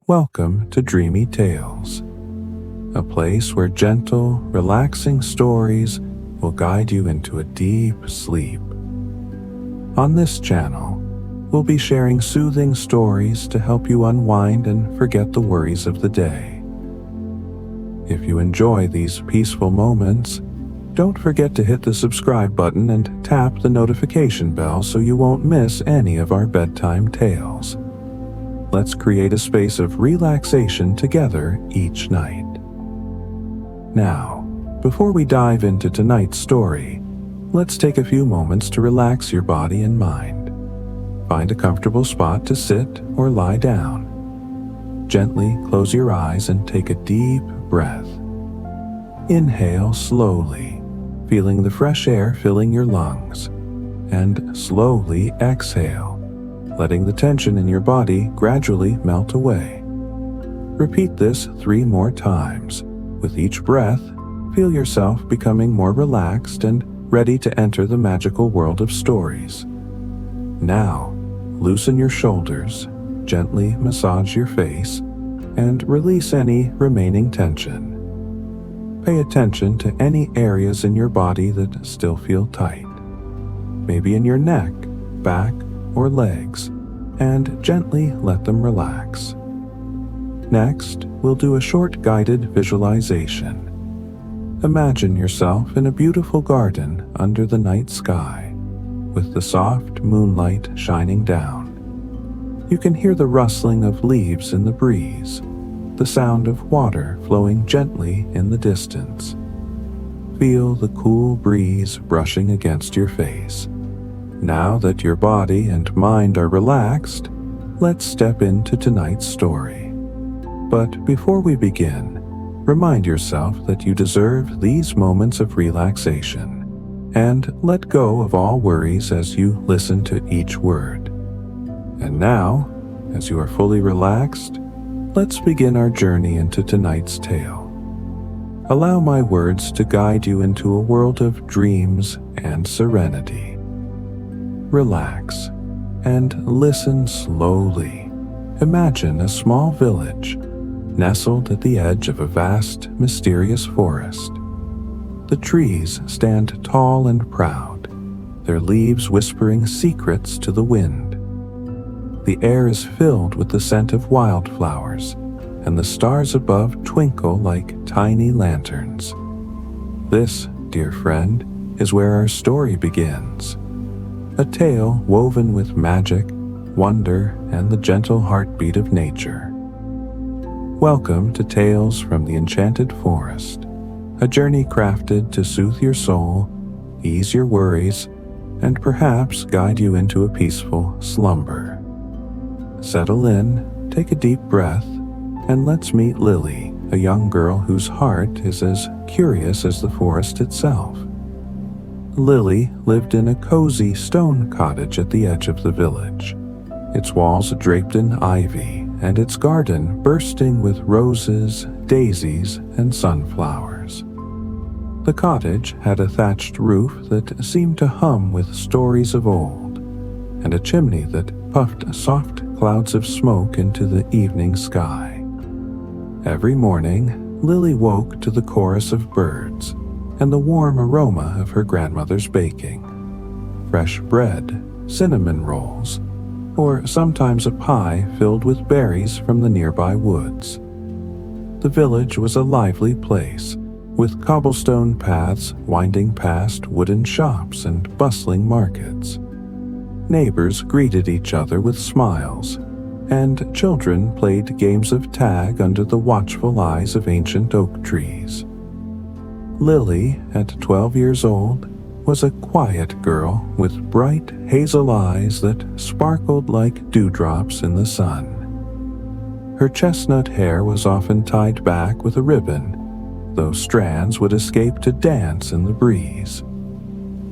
Welcome to Dreamy Tales, a place where gentle, relaxing stories will guide you into a deep sleep. On this channel, we'll be sharing soothing stories to help you unwind and forget the worries of the day. If you enjoy these peaceful moments, don't forget to hit the subscribe button and tap the notification bell so you won't miss any of our bedtime tales. Let's create a space of relaxation together each night. Now, before we dive into tonight's story, let's take a few moments to relax your body and mind. Find a comfortable spot to sit or lie down. Gently close your eyes and take a deep breath. Inhale slowly, feeling the fresh air filling your lungs, and slowly exhale, letting the tension in your body gradually melt away. Repeat this 3 more times. With each breath, feel yourself becoming more relaxed and ready to enter the magical world of stories. Now, loosen your shoulders, gently massage your face, and release any remaining tension. Pay attention to any areas in your body that still feel tight, maybe in your neck, back, or legs, and gently let them relax. Next, we'll do a short guided visualization. Imagine yourself in a beautiful garden under the night sky, with the soft moonlight shining down. You can hear the rustling of leaves in the breeze, the sound of water flowing gently in the distance. Feel the cool breeze brushing against your face. Now that your body and mind are relaxed, let's step into tonight's story. But before we begin, remind yourself that you deserve these moments of relaxation, and let go of all worries as you listen to each word. And now, as you are fully relaxed, let's begin our journey into tonight's tale. Allow my words to guide you into a world of dreams and serenity. Relax and listen slowly. Imagine a small village nestled at the edge of a vast, mysterious forest. The trees stand tall and proud, their leaves whispering secrets to the wind. The air is filled with the scent of wildflowers, and the stars above twinkle like tiny lanterns. This, dear friend, is where our story begins. A tale woven with magic, wonder, and the gentle heartbeat of nature. Welcome to Tales from the Enchanted Forest, a journey crafted to soothe your soul, ease your worries, and perhaps guide you into a peaceful slumber. Settle in, take a deep breath, and let's meet Lily, a young girl whose heart is as curious as the forest itself. Lily lived in a cozy stone cottage at the edge of the village, its walls draped in ivy and its garden bursting with roses, daisies, and sunflowers. The cottage had a thatched roof that seemed to hum with stories of old, and a chimney that puffed soft clouds of smoke into the evening sky. Every morning, Lily woke to the chorus of birds and the warm aroma of her grandmother's baking. Fresh bread, cinnamon rolls, or sometimes a pie filled with berries from the nearby woods. The village was a lively place, with cobblestone paths winding past wooden shops and bustling markets. Neighbors greeted each other with smiles, and children played games of tag under the watchful eyes of ancient oak trees. Lily, at 12 years old, was a quiet girl with bright hazel eyes that sparkled like dewdrops in the sun. Her chestnut hair was often tied back with a ribbon, though strands would escape to dance in the breeze.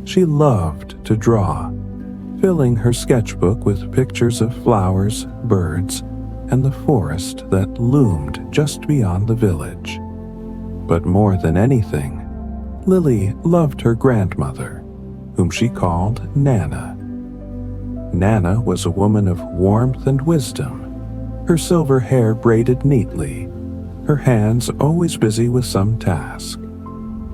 She loved to draw, filling her sketchbook with pictures of flowers, birds, and the forest that loomed just beyond the village. But more than anything, Lily loved her grandmother, whom she called Nana. Nana was a woman of warmth and wisdom, her silver hair braided neatly, her hands always busy with some task,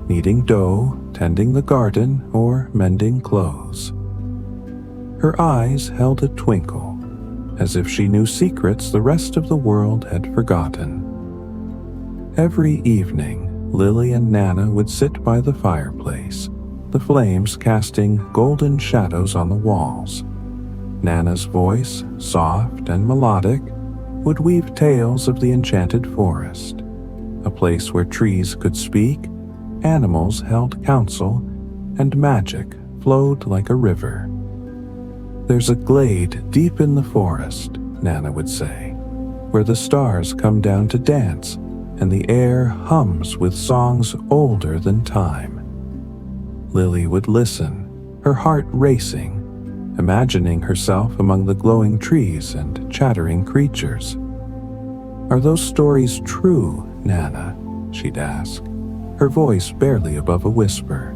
kneading dough, tending the garden, or mending clothes. Her eyes held a twinkle, as if she knew secrets the rest of the world had forgotten. Every evening, Lily and Nana would sit by the fireplace, the flames casting golden shadows on the walls. Nana's voice, soft and melodic, would weave tales of the enchanted forest, a place where trees could speak, animals held counsel, and magic flowed like a river. "There's a glade deep in the forest," Nana would say, "where the stars come down to dance and the air hums with songs older than time." Lily would listen, her heart racing, imagining herself among the glowing trees and chattering creatures. "Are those stories true, Nana?" she'd ask, her voice barely above a whisper.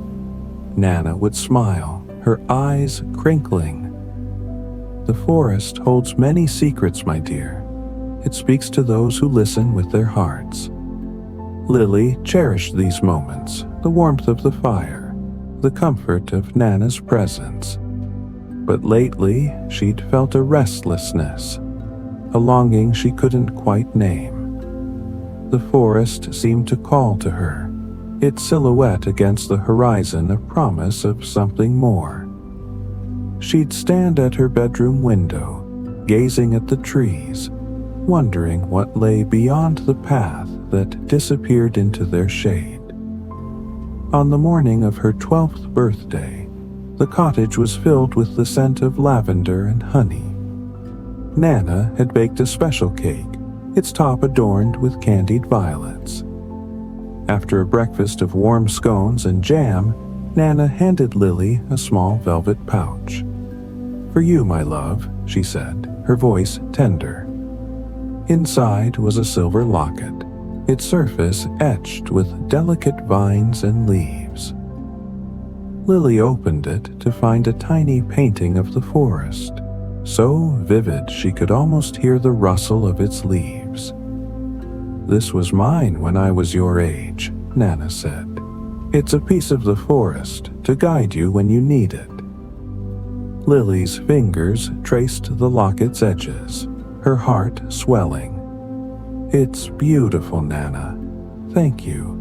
Nana would smile, her eyes crinkling. "The forest holds many secrets, my dear. It speaks to those who listen with their hearts." Lily cherished these moments, the warmth of the fire, the comfort of Nana's presence. But lately, she'd felt a restlessness, a longing she couldn't quite name. The forest seemed to call to her, its silhouette against the horizon a promise of something more. She'd stand at her bedroom window, gazing at the trees, wondering what lay beyond the path that disappeared into their shade. On the morning of her 12th birthday, the cottage was filled with the scent of lavender and honey. Nana had baked a special cake, its top adorned with candied violets. After a breakfast of warm scones and jam, Nana handed Lily a small velvet pouch. "For you, my love," she said, her voice tender. Inside was a silver locket, its surface etched with delicate vines and leaves. Lily opened it to find a tiny painting of the forest, so vivid she could almost hear the rustle of its leaves. "This was mine when I was your age," Nana said. "It's a piece of the forest to guide you when you need it." Lily's fingers traced the locket's edges, her heart swelling. "It's beautiful, Nana. Thank you."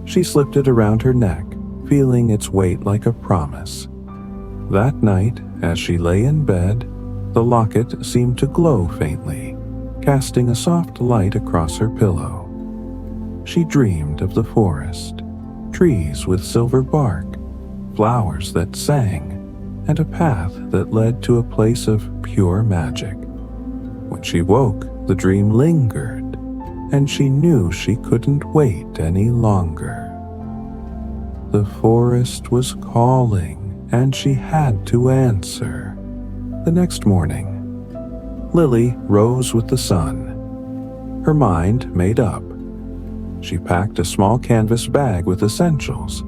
She slipped it around her neck, feeling its weight like a promise. That night, as she lay in bed, the locket seemed to glow faintly, casting a soft light across her pillow. She dreamed of the forest, trees with silver bark, flowers that sang, and a path that led to a place of pure magic. When she woke, the dream lingered, and she knew she couldn't wait any longer. The forest was calling, and she had to answer. The next morning, Lily rose with the sun, her mind made up. She packed a small canvas bag with essentials,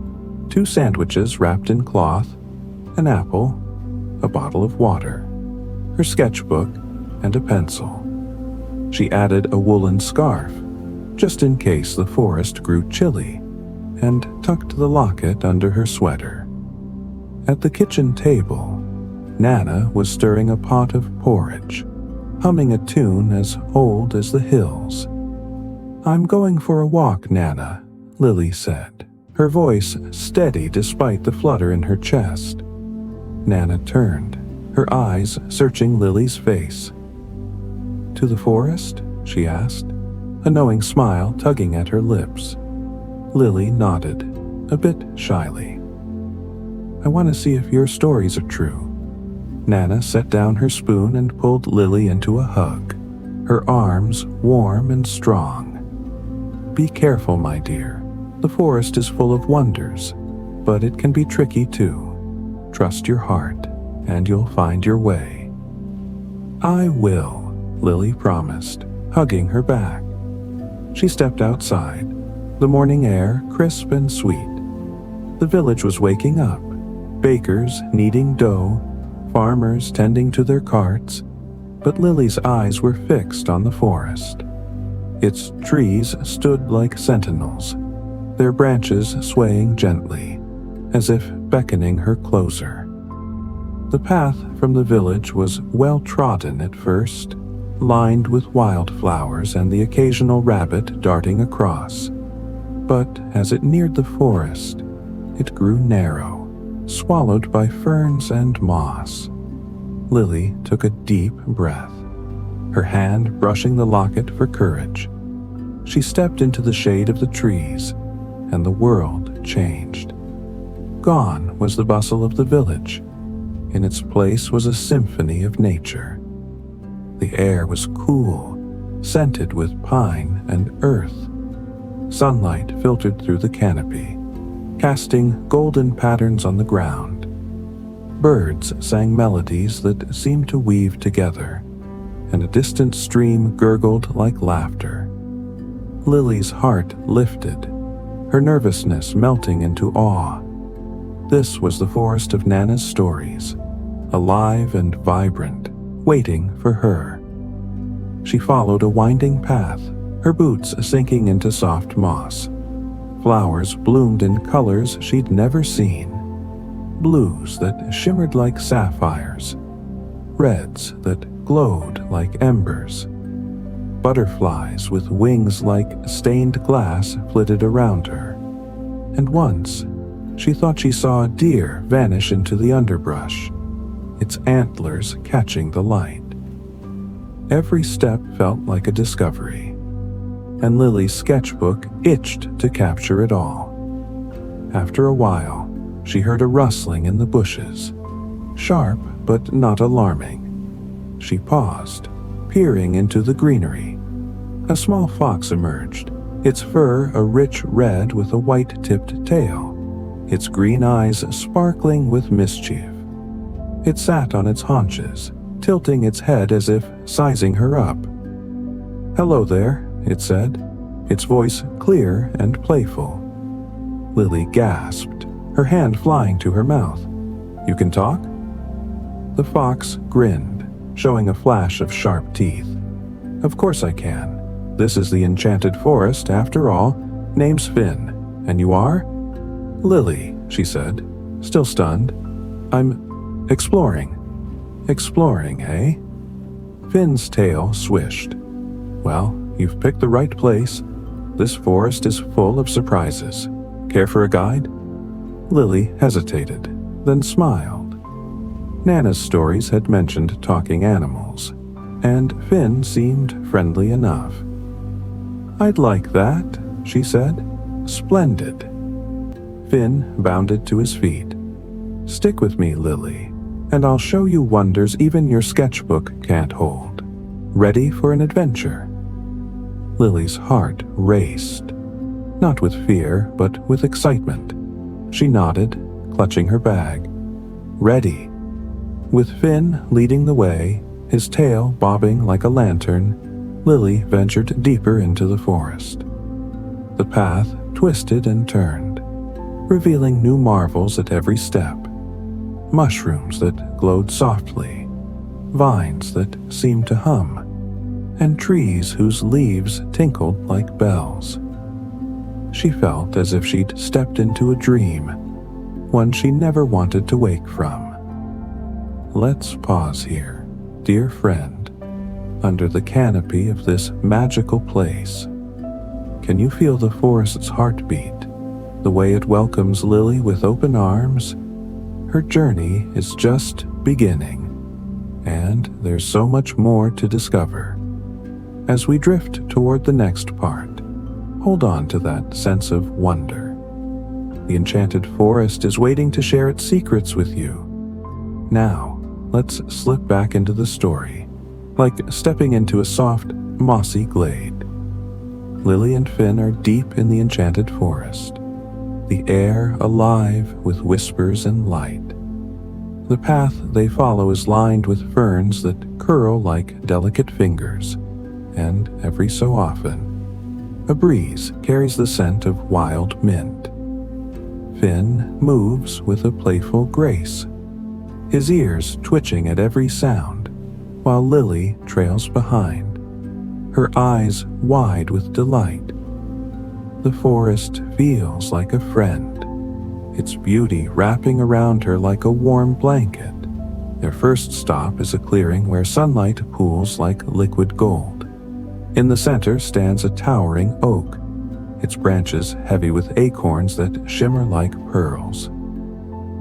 2 sandwiches wrapped in cloth, an apple, a bottle of water, her sketchbook, and a pencil. She added a woolen scarf, just in case the forest grew chilly, and tucked the locket under her sweater. At the kitchen table, Nana was stirring a pot of porridge, humming a tune as old as the hills. "I'm going for a walk, Nana," Lily said, her voice steady despite the flutter in her chest. Nana turned, her eyes searching Lily's face. "To the forest?" she asked, a knowing smile tugging at her lips. Lily nodded, a bit shyly. "I want to see if your stories are true." Nana set down her spoon and pulled Lily into a hug, her arms warm and strong. "Be careful, my dear. The forest is full of wonders, but it can be tricky too. Trust your heart, and you'll find your way." "I will," Lily promised, hugging her back. She stepped outside, the morning air crisp and sweet. The village was waking up, bakers kneading dough, farmers tending to their carts, but Lily's eyes were fixed on the forest. Its trees stood like sentinels, their branches swaying gently, as if beckoning her closer. The path from the village was well trodden at first, lined with wildflowers and the occasional rabbit darting across. But as it neared the forest, it grew narrow, swallowed by ferns and moss. Lily took a deep breath, her hand brushing the locket for courage. She stepped into the shade of the trees, and the world changed. Gone was the bustle of the village. In its place was a symphony of nature. The air was cool, scented with pine and earth. Sunlight filtered through the canopy, casting golden patterns on the ground. Birds sang melodies that seemed to weave together, and a distant stream gurgled like laughter. Lily's heart lifted, her nervousness melting into awe. This was the forest of Nana's stories, alive and vibrant, waiting for her. She followed a winding path, her boots sinking into soft moss. Flowers bloomed in colors she'd never seen, blues that shimmered like sapphires, reds that glowed like embers. Butterflies with wings like stained glass flitted around her, and once she thought she saw a deer vanish into the underbrush, its antlers catching the light. Every step felt like a discovery, and Lily's sketchbook itched to capture it all. After a while, she heard a rustling in the bushes, sharp but not alarming. She paused, peering into the greenery. A small fox emerged, its fur a rich red with a white-tipped tail, its green eyes sparkling with mischief. It sat on its haunches, tilting its head as if sizing her up. "Hello there," it said, its voice clear and playful. Lily gasped, her hand flying to her mouth. "You can talk?" The fox grinned, showing a flash of sharp teeth. "Of course I can. This is the Enchanted Forest, after all. Name's Finn. And you are?" "Lily," she said, still stunned. "I'm exploring." "Exploring, eh?" Finn's tail swished. "Well, you've picked the right place. This forest is full of surprises. Care for a guide?" Lily hesitated, then smiled. Nana's stories had mentioned talking animals, and Finn seemed friendly enough. "I'd like that," she said. "Splendid." Finn bounded to his feet. "Stick with me, Lily, and I'll show you wonders even your sketchbook can't hold. Ready for an adventure?" Lily's heart raced, not with fear, but with excitement. She nodded, clutching her bag. Ready. With Finn leading the way, his tail bobbing like a lantern, Lily ventured deeper into the forest. The path twisted and turned, revealing new marvels at every step. Mushrooms that glowed softly, vines that seemed to hum, and trees whose leaves tinkled like bells. She felt as if she'd stepped into a dream, one she never wanted to wake from. Let's pause here, dear friend, under the canopy of this magical place. Can you feel the forest's heartbeat, the way it welcomes Lily with open arms? Her journey is just beginning, and there's so much more to discover. As we drift toward the next part, hold on to that sense of wonder. The Enchanted Forest is waiting to share its secrets with you. Now, let's slip back into the story, like stepping into a soft, mossy glade. Lily and Finn are deep in the Enchanted Forest, the air alive with whispers and light. The path they follow is lined with ferns that curl like delicate fingers, and every so often, a breeze carries the scent of wild mint. Finn moves with a playful grace, his ears twitching at every sound, while Lily trails behind, her eyes wide with delight. The forest feels like a friend, its beauty wrapping around her like a warm blanket. Their first stop is a clearing where sunlight pools like liquid gold. In the center stands a towering oak, its branches heavy with acorns that shimmer like pearls.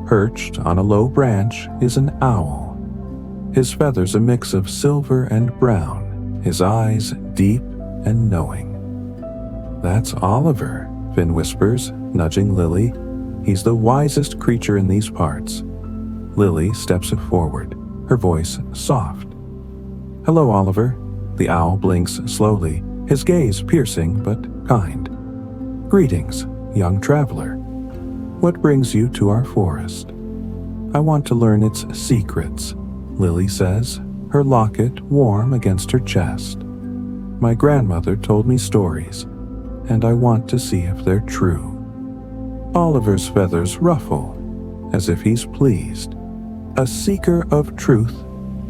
Perched on a low branch is an owl, his feathers a mix of silver and brown, his eyes deep and knowing. "That's Oliver," Finn whispers, nudging Lily. "He's the wisest creature in these parts." Lily steps forward, her voice soft. "Hello, Oliver." The owl blinks slowly, his gaze piercing but kind. "Greetings, young traveler. What brings you to our forest?" "I want to learn its secrets," Lily says, her locket warm against her chest. "My grandmother told me stories, and I want to see if they're true." Oliver's feathers ruffle, as if he's pleased. A seeker of truth,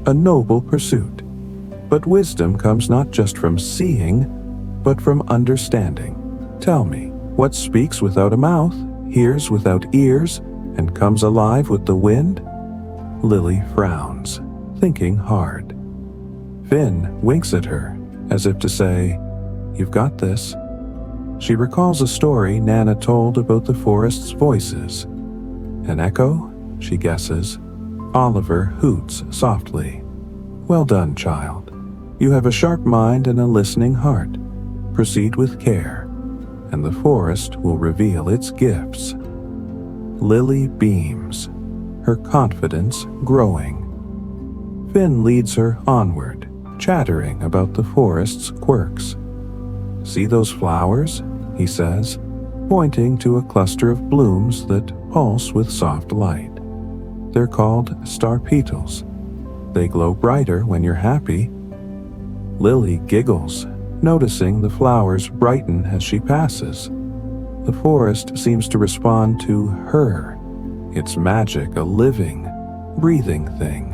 a noble pursuit. But wisdom comes not just from seeing, but from understanding. "Tell me, what speaks without a mouth, hears without ears, and comes alive with the wind?" Lily frowns, thinking hard. Finn winks at her, as if to say, "You've got this." She recalls a story Nana told about the forest's voices. "An echo?" she guesses. Oliver hoots softly. "Well done, child. You have a sharp mind and a listening heart. Proceed with care, and the forest will reveal its gifts." Lily beams, her confidence growing. Finn leads her onward, chattering about the forest's quirks. "See those flowers?" he says, pointing to a cluster of blooms that pulse with soft light. "They're called star petals. They glow brighter when you're happy." Lily giggles, noticing the flowers brighten as she passes. The forest seems to respond to her, its magic a living, breathing thing.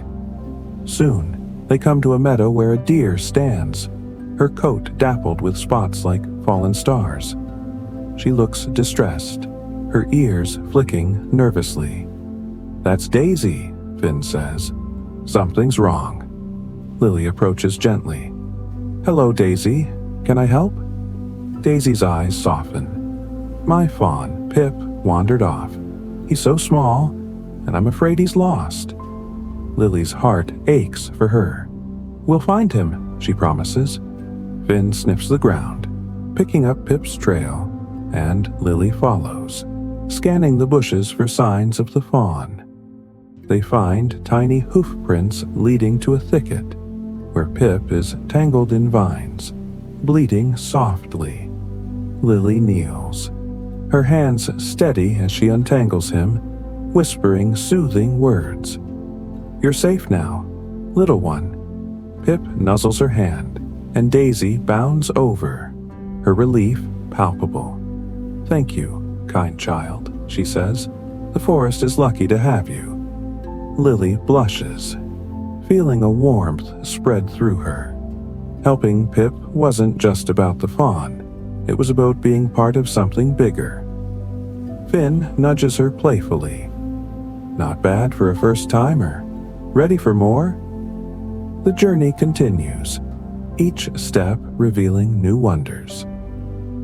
Soon, they come to a meadow where a deer stands, her coat dappled with spots like fallen stars. She looks distressed, her ears flicking nervously. "That's Daisy," Finn says. "Something's wrong." Lily approaches gently. "Hello, Daisy. Can I help?" Daisy's eyes soften. "My fawn, Pip, wandered off. He's so small, and I'm afraid he's lost." Lily's heart aches for her. "We'll find him," she promises. Finn sniffs the ground, picking up Pip's trail, and Lily follows, scanning the bushes for signs of the fawn. They find tiny hoof prints leading to a thicket, where Pip is tangled in vines, bleating softly. Lily kneels, her hands steady as she untangles him, whispering soothing words. "You're safe now, little one." Pip nuzzles her hand, and Daisy bounds over, her relief palpable. "Thank you, kind child," she says. "The forest is lucky to have you." Lily blushes, feeling a warmth spread through her. Helping Pip wasn't just about the fawn, it was about being part of something bigger. Finn nudges her playfully. "Not bad for a first-timer. Ready for more?" The journey continues, each step revealing new wonders.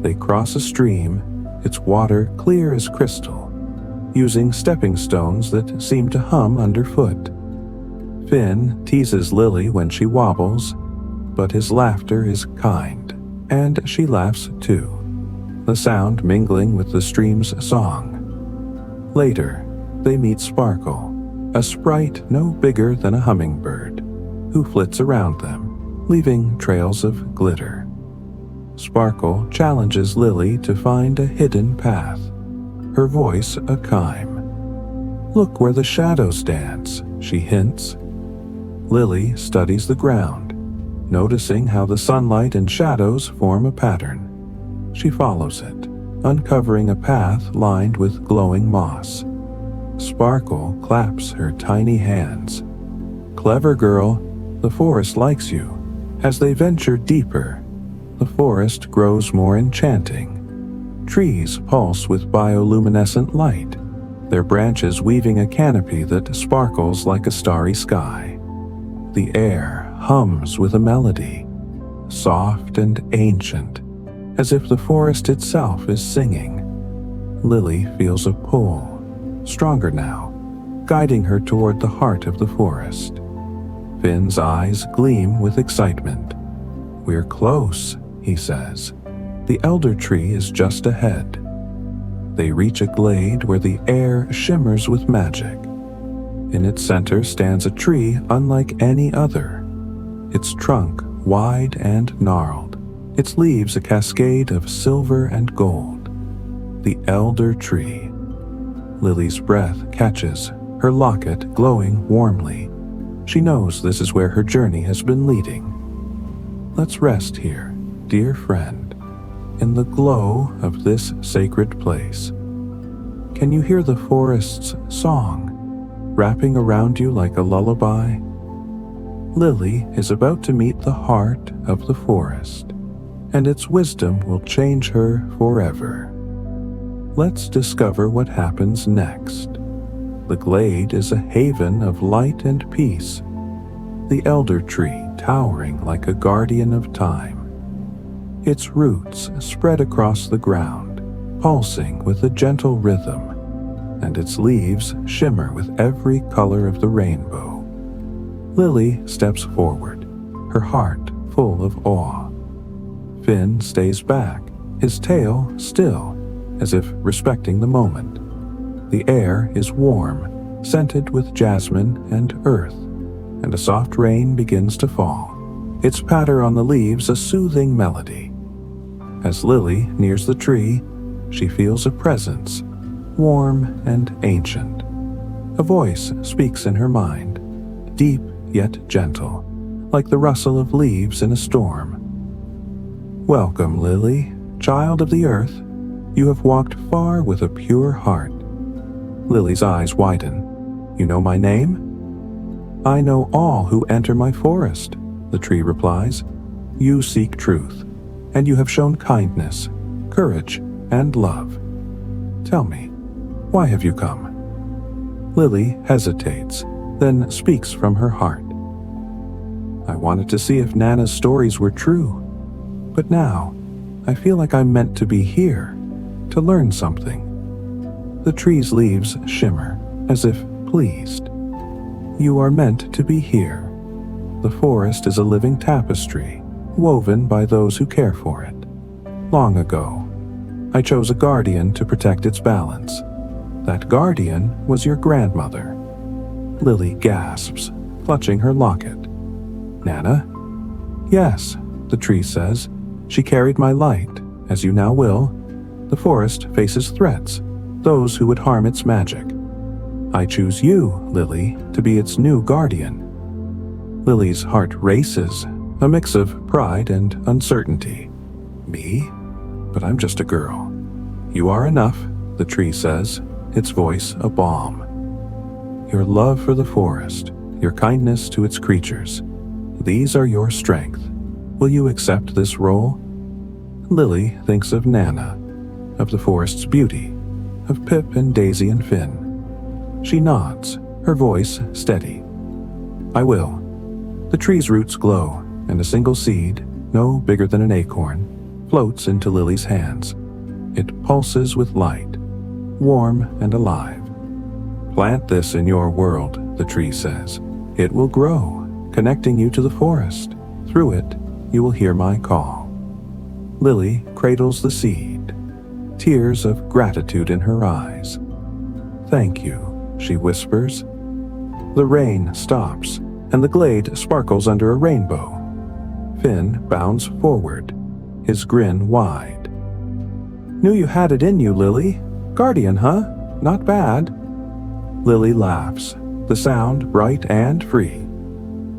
They cross a stream, its water clear as crystal, using stepping stones that seem to hum underfoot. Finn teases Lily when she wobbles, but his laughter is kind, and she laughs too, the sound mingling with the stream's song. Later, they meet Sparkle, a sprite no bigger than a hummingbird, who flits around them, leaving trails of glitter. Sparkle challenges Lily to find a hidden path, her voice a chime. "Look where the shadows dance," she hints. Lily studies the ground, noticing how the sunlight and shadows form a pattern. She follows it, uncovering a path lined with glowing moss. Sparkle claps her tiny hands. "Clever girl, The forest likes you. As they venture deeper, the forest grows more enchanting. Trees pulse with bioluminescent light, their branches weaving a canopy that sparkles like a starry sky. The air hums with a melody, soft and ancient, as if the forest itself is singing. Lily feels a pull, stronger now, guiding her toward the heart of the forest. Finn's eyes gleam with excitement. "We're close," he says. "The elder tree is just ahead." They reach a glade where the air shimmers with magic. In its center stands a tree unlike any other, its trunk wide and gnarled, its leaves a cascade of silver and gold. The elder tree. Lily's breath catches, her locket glowing warmly. She knows this is where her journey has been leading. Let's rest here, dear friend, in the glow of this sacred place. Can you hear the forest's song, wrapping around you like a lullaby? Lily is about to meet the heart of the forest, and its wisdom will change her forever. Let's discover what happens next. The glade is a haven of light and peace, the elder tree towering like a guardian of time. Its roots spread across the ground, pulsing with a gentle rhythm, and its leaves shimmer with every color of the rainbow. Lily steps forward, her heart full of awe. Finn stays back, his tail still, as if respecting the moment. The air is warm, scented with jasmine and earth, and a soft rain begins to fall, its patter on the leaves a soothing melody. As Lily nears the tree, she feels a presence, warm and ancient. A voice speaks in her mind, deep yet gentle, like the rustle of leaves in a storm. "Welcome, Lily, child of the earth. You have walked far with a pure heart." Lily's eyes widen. "You know my name?" "I know all who enter my forest," the tree replies. "You seek truth, and you have shown kindness, courage, and love. Tell me, why have you come?" Lily hesitates, then speaks from her heart. "I wanted to see if Nana's stories were true, but now I feel like I'm meant to be here, to learn something." The tree's leaves shimmer, as if pleased. "You are meant to be here. The forest is a living tapestry, woven by those who care for it. Long ago, I chose a guardian to protect its balance. That guardian was your grandmother." Lily gasps, clutching her locket. "Nana?" "Yes," the tree says. "She carried my light, as you now will. The forest faces threats, those who would harm its magic. I choose you, Lily, to be its new guardian." Lily's heart races, a mix of pride and uncertainty. "Me? But I'm just a girl." "You are enough," the tree says, its voice a balm. "Your love for the forest, your kindness to its creatures, these are your strength. Will you accept this role?" Lily thinks of Nana, of the forest's beauty, of Pip and Daisy and Finn. She nods, her voice steady. "I will." The tree's roots glow, and a single seed, no bigger than an acorn, floats into Lily's hands. It pulses with light, warm and alive. "Plant this in your world," the tree says. "It will grow, connecting you to the forest. Through it, you will hear my call." Lily cradles the seed, tears of gratitude in her eyes. "Thank you," she whispers. The rain stops, and the glade sparkles under a rainbow. Finn bounds forward, his grin wide. "Knew you had it in you, Lily. Guardian, huh? Not bad." Lily laughs, the sound bright and free.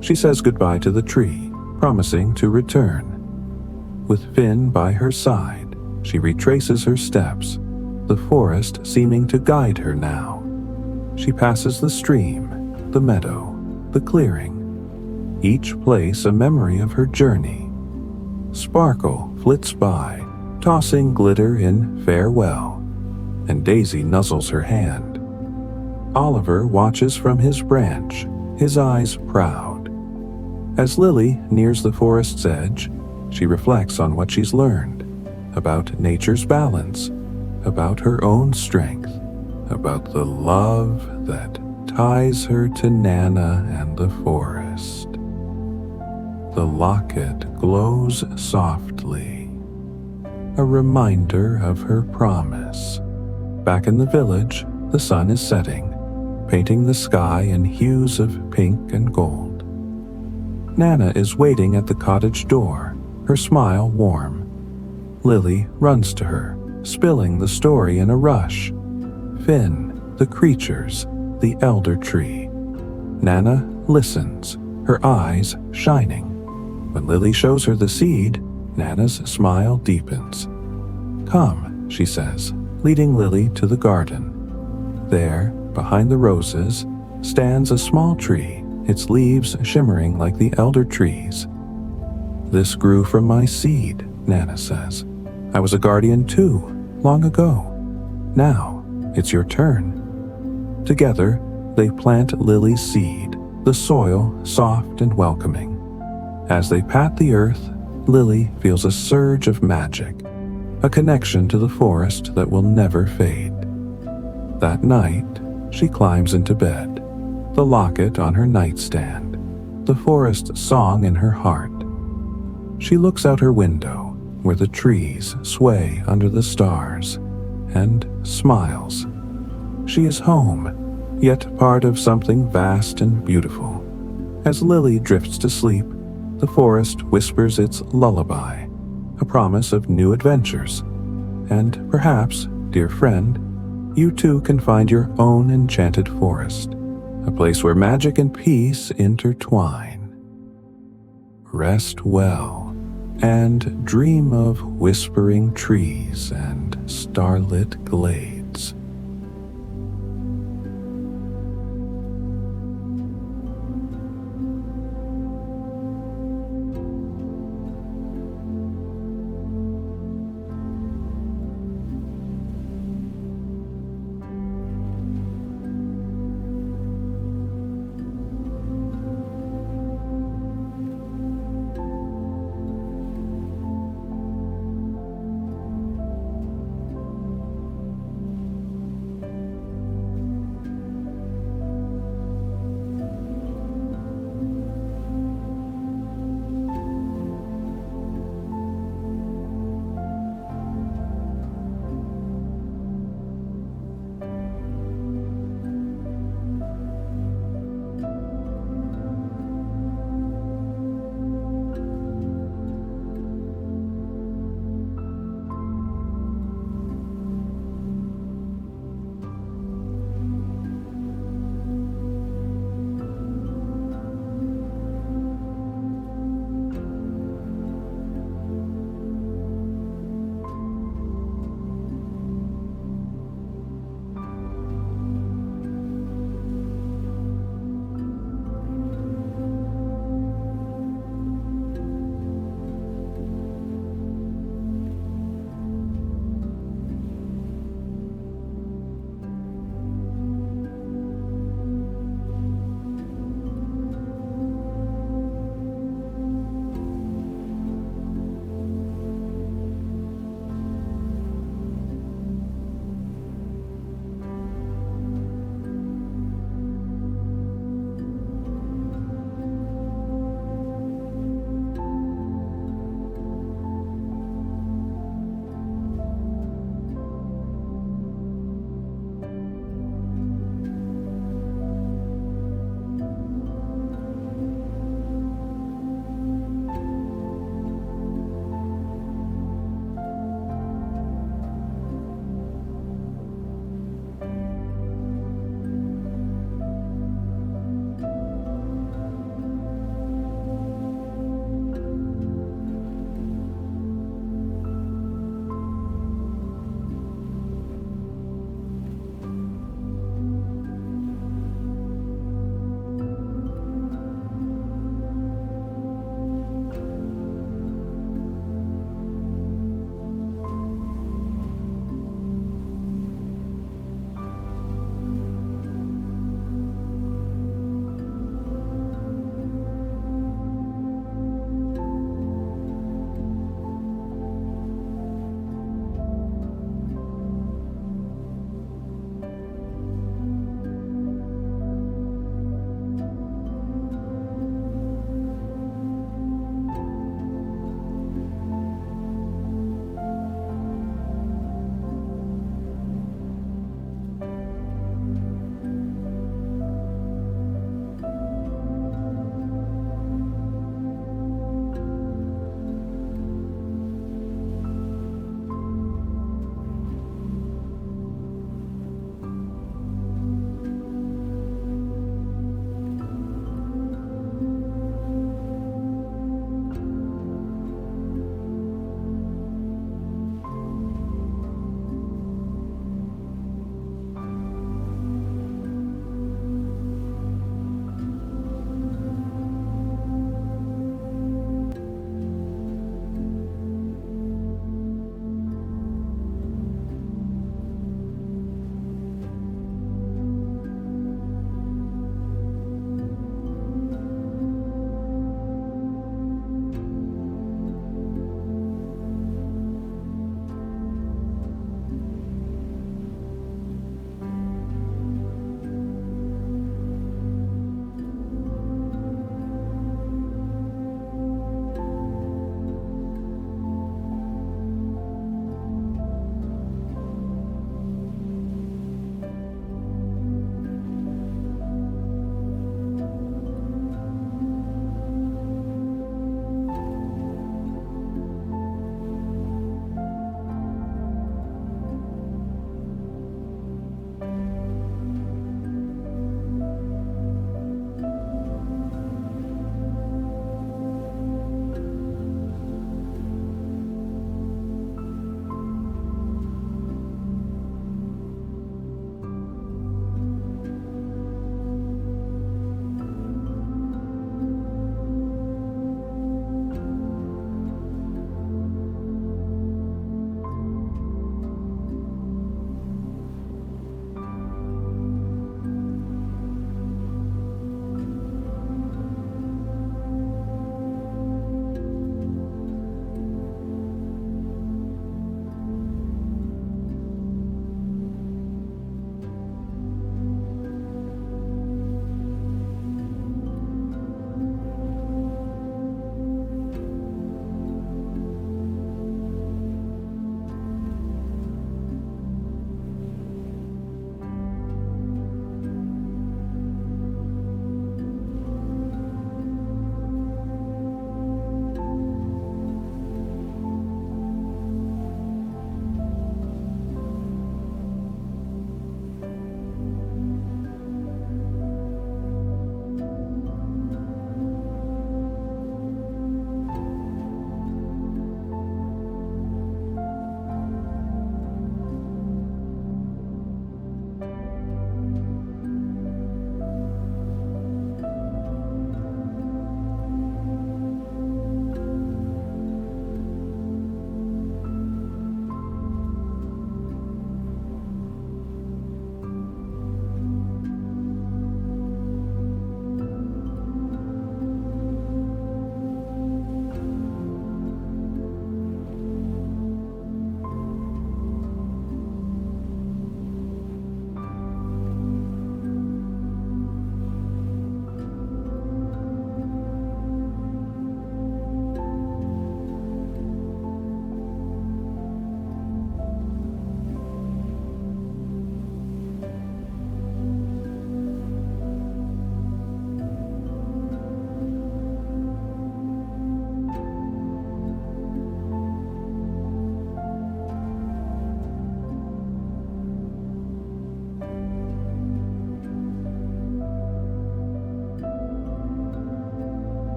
She says goodbye to the tree, promising to return. With Finn by her side, she retraces her steps, the forest seeming to guide her now. She passes the stream, the meadow, the clearing. each place a memory of her journey. Sparkle flits by, tossing glitter in farewell, and Daisy nuzzles her hand. Oliver watches from his branch, his eyes proud. As Lily nears the forest's edge, she reflects on what she's learned about nature's balance, about her own strength, about the love that ties her to Nana and the forest. The locket glows softly, a reminder of her promise. Back in the village, the sun is setting, painting the sky in hues of pink and gold. Nana is waiting at the cottage door, her smile warm. Lily runs to her, spilling the story in a rush. Finn, the creatures, the elder tree. Nana listens, her eyes shining. When Lily shows her the seed, Nana's smile deepens. "Come," she says, leading Lily to the garden. There, behind the roses, stands a small tree, its leaves shimmering like the elder trees. "This grew from my seed," Nana says. "I was a guardian too, long ago. Now, it's your turn." Together, they plant Lily's seed, the soil soft and welcoming. As they pat the earth, Lily feels a surge of magic, a connection to the forest that will never fade. That night, she climbs into bed, the locket on her nightstand, the forest song in her heart. She looks out her window, where the trees sway under the stars, and smiles. She is home, yet part of something vast and beautiful. As Lily drifts to sleep, the forest whispers its lullaby, a promise of new adventures. And perhaps, dear friend, you too can find your own enchanted forest, a place where magic and peace intertwine. Rest well, and dream of whispering trees and starlit glades.